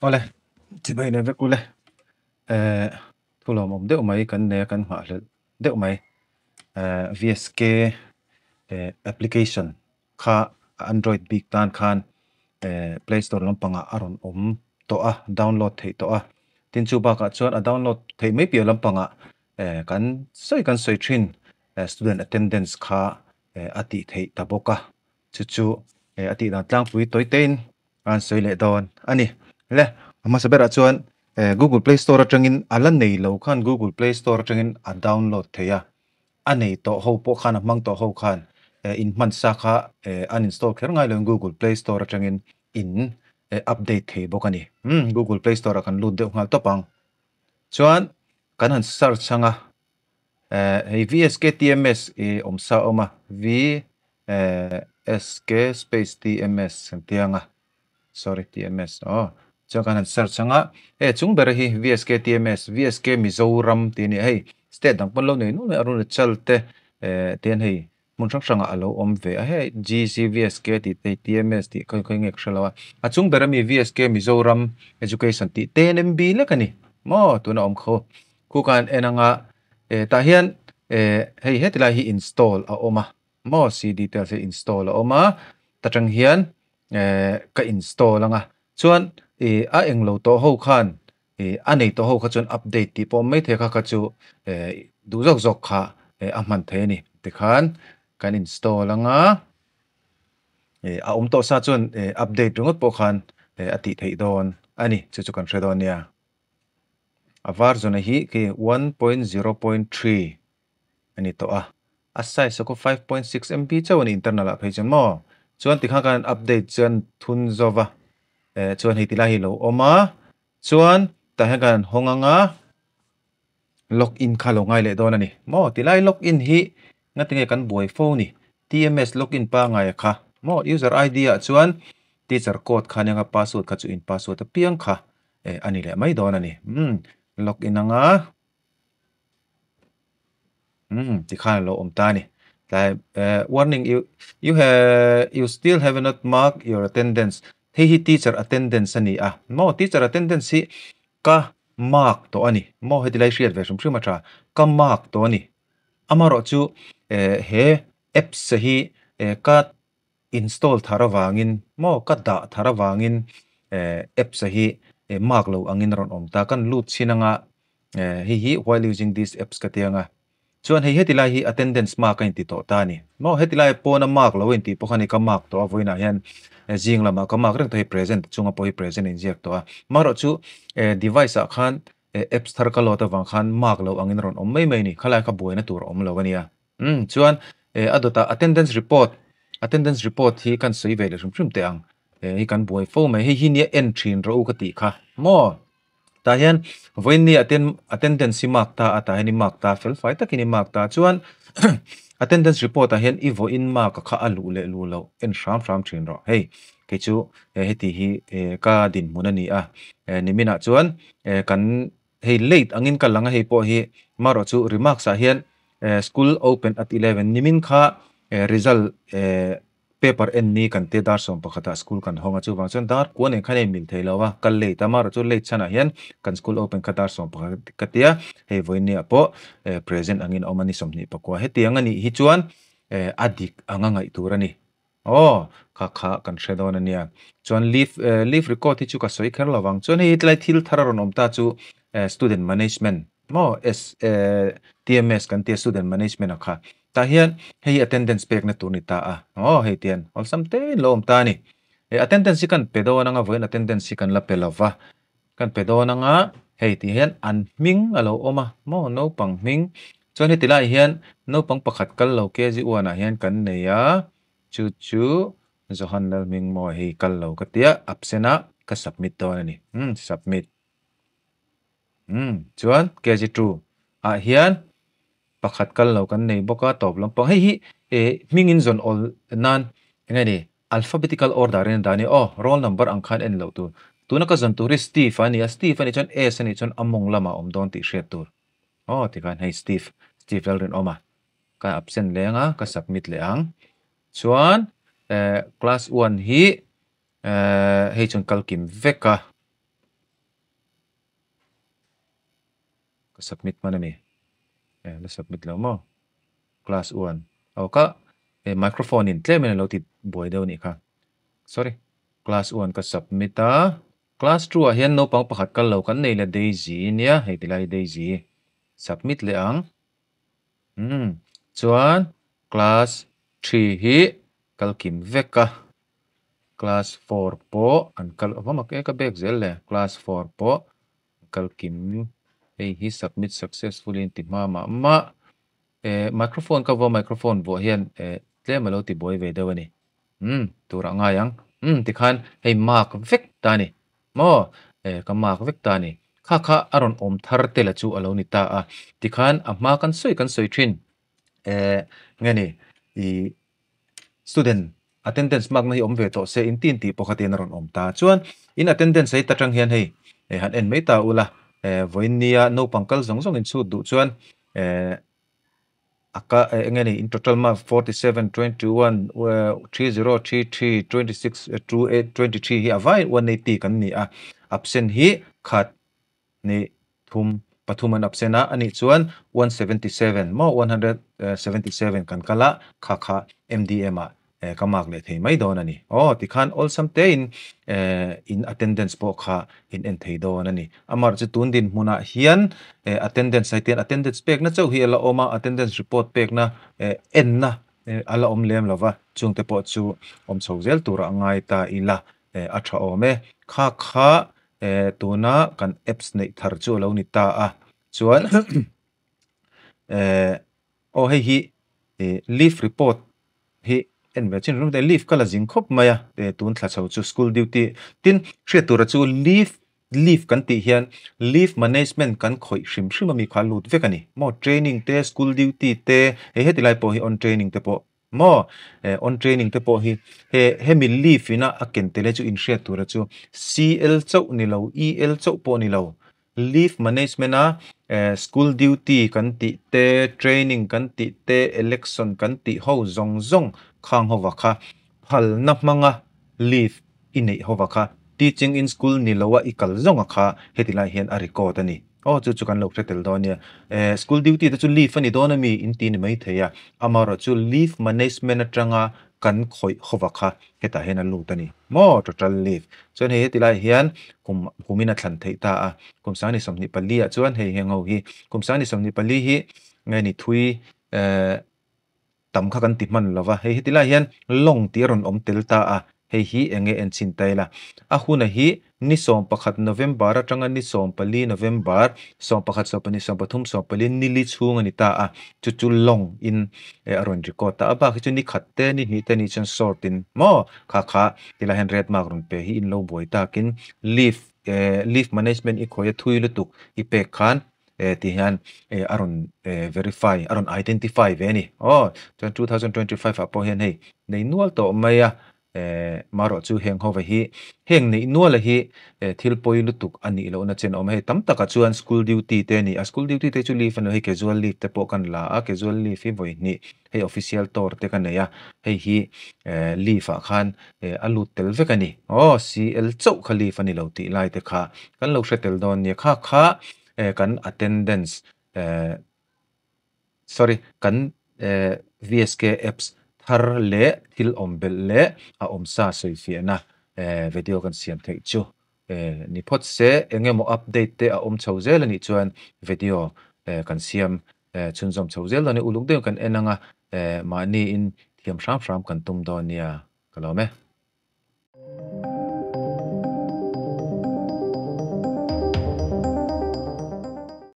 ole ti bai ne vekule thulom om deuh mai kan ne kan hma hlel deuh mai VSK application kha Android big tan khan Play Store lampanga aron to a download thei to a tin chu ba ka chuan a download thei mai pia lampanga kan soi thin student attendance kha ati thei taboka chu ati na tlang pui toitain an soi le don ani le ama sabera chuan Google Play Store atangin alan nei lo khan Google Play Store atangin a download theya anei to ho po khan mang to ho khan in man sa kha uninstall kher ngai lo Google Play Store atangin in update thei bokani Google Play Store kan lut deuh ngal topang chuan kan han search changa hei VSK TMS omsa oma VSK space TMS tianga sorry TMS cho kan search changa chung ber hi VSK TMS VSK Mizoram ti ni hei state dang pon lo nei no arun chalte ten hei mun sang alo om ve a hei GC VSK ti TMS ti khoi ngek shalawa a chung ber mi VSK Mizoram education ti TNMB le kani mo tuna om kho ku kan enanga ta hian hei hetila hi install a oma mo si details install a oma tatang hian ka install anga chuan a englo to ho khan anei to ho kha chuan update ti pom mai the kha chu du jok kha a man the ni ti khan kan install anga a to sa chuan update rungot po khan ati thei don ani chu kan hredon nia a version hi ke 1.0.3 ani to a size ko 5.6 MB chuan internal a page mo chuan ti kha kan update chuan thun zova chuan hei tila hi lo oma chuan ta hegan honganga login kha lo ngai le don ani mo tilai login hi ngatinge kan buai phone ni TMS login pa ngai kha mo user ID a chuan teacher code kha nga password kha chu in password a piang kha ani le mai don ani login anga ti kha lo om ta ni warning you still have not marked your attendance hi teacher attendance ani mo teacher attendance hi ka mark to ani mo hetilai share version prima tra ka mark to ani amaro chu he apps hi ka install tharawangin mo ka da tharawangin apps hi mark lo angin ron om ta kan lut chinanga hi while using these apps ka tianga chuan hei hetilai hi attendance mark in ti to ta ni mo hetilai pona mark lo in ti pokhani ka mark to avoina hian jing lama ka mark reng to hi present chunga po hi present in jek to maro chu device a khan apps thar ka lo ta wang khan mark lo angin ron om mai ni khala ka buaina tur om lo ania chuan adota attendance report hi kan soi ve le shum te ang hi kan buai fo mai hi ni entry ro ka ti kha mo ta hian voin ni attendance mark ta ata ni mark ta fel fai takini mark ta chuan attendance report a hian ivo in mark kha alu le lu lo en sham thin ro hei ke chu heti hi ka din munani nimina chuan kan hei late angin ka langa hei po hi maro chu remarks a hian school open at 11 nimin kha result paper en ni kan te dar som pakhata school kan honga chu wang chon dar ko ne khane mil theilawa kal le tamar chu le chana hian kan school open ka dar som pakhatia hei voini apo present angin omani somni pakwa heti angani hi chuan adik anga ngai turani kha kan shredon ania chuan leave record hi chu ka soi kher lawang chuan hei tlai thil thararon omta chu student management mo TMS kan te student management akha ta hian hei attendance pek na tu ni ta hei tian ol samte lom ta ni attendance kan pedona nga voin attendance kan la pelova kan pedona nga hei ti hian an ming alo oma mo no pang ming chuan hei tilai hian no pang pakhat kal lo ke ji wana hian kan neya chu zohan la ming mo hei kal lo ka tia absena ka submit don ani submit chuan ke ji tu hian pakhat kal lo kan nei boka top lampang hei hi mingin zon ol nan ngai ni alphabetical order in dani roll number ang khan en lo tu tuna ka zon tu Steve ani chon S ani chon among lama om don ti hret tur ti kan hei Steve lalrin oma ka absent lenga ka submit le ang chuan class 1 hi hei chon kalkim veka submit mana ni la submit lo mo class 1 au ka microphone in tle men lo ti boi deu ni kha sorry class 1 ka submit a class 2 hian no pang pakhat kal lo kan nei la Daisy nia hei tilai Daisy submit le ang chuan class 3 hi kalkim veka class 4 po an kal awama ka bek zel le class 4 po kalkim hei hi submit successfully ti ma microphone ka vo microphone vo hian tle malo ti boi ve deu ani tura nga yang ti khan hei mark vek ta ni mo ka mark vek ta ni kha aron om thar te la chu alo ni ta a ti khan a ma kan soi thin ngani I student attendance mark na hi om ve to se in tin ti pakhatin aron om ta chuan in attendance ai tatang hian hei han en mai ta ula voinia no pangkal zong in chu du chuan aka ngani in total ma 47 21 3033 26 28 23 hi avai 180 kan ni a absent hi khat ni thum pathuman absena ani chuan 177 mo 177 kan kala kha MDM a kamak le thei mai don ani ti khan all somte in attendance po kha in en thei don ani amar chu tun din hmuna hian attendance site attendance pek na chau hi ala oma attendance report pek na en na ala om lem lova chungte po chu om chhozel tura ngai ta ila atha ome kha tuna kan apps nei thar chu lo ni ta a chuan hei hi leave report hi en ve chin rum de leave kala jing khop maya tun thla chho chu school duty tin hre tura chu leave kan ti hian leave management kan khoi hrim mi kha lut vekani mo training te school duty te hetilai po hi on training te po mo on training te po hi hemi leave ina aken tele chu in hre tura chu CL chau ni lo EL chau po ni lo leave management a school duty kan ti te training kan ti te election kan ti ho zong khang ho wakha phal na manga leave inei ho wakha teaching in school ni lowa ikal zonga kha hetilai hian a record ani chu kan lo thretel donia school duty te chu leave ani dona mi in tin mai theya amaro chu leave management atanga kan khoi howakha heta hena lutani mo total leave chuan hetilai hian kumina thlan theita a kumsani somni pali a chuan hei hengo hi kumsani somni pali hi ngani thui tam kha kan ti man lova hetilai hian long tiron om telta a hei hi enge en chin taila a huna hi ni som pakhat November atanga ni som pali November som pakhat so pani som pathum som pali nili chhung ani ta a chu long in aron record ta ba chu ni khatte ni ni te ni chan sortin mo kha tila hen red mark run pe hi in lo boi ta kin leave management I khoya thui lutuk I pe khan ti hian aron verify aron identify ve ni 2025 apo hian hei nei nual to maya maro chu heng ho hi heng nei nual hi thil poi lutuk ani lo na chen om hei tam taka chuan school duty te ni a school duty te chu leave no hei casual leave te po kan la a casual leave hi voi ni hei official tor te kan ya hei hi leave a khan alut tel vekani CL chau kha leave ani lo ti lai te kha kan lo hretel don ni kha kan attendance sorry kan VSK apps thar le thil ombel le a omsa soi fiana video kan siam thei chu ni phot se engemo update te a om chhozel ani chuan video kan siam chunjom chhozel ani uluk de kan enanga mani in thiam hram kan tum don nia kalome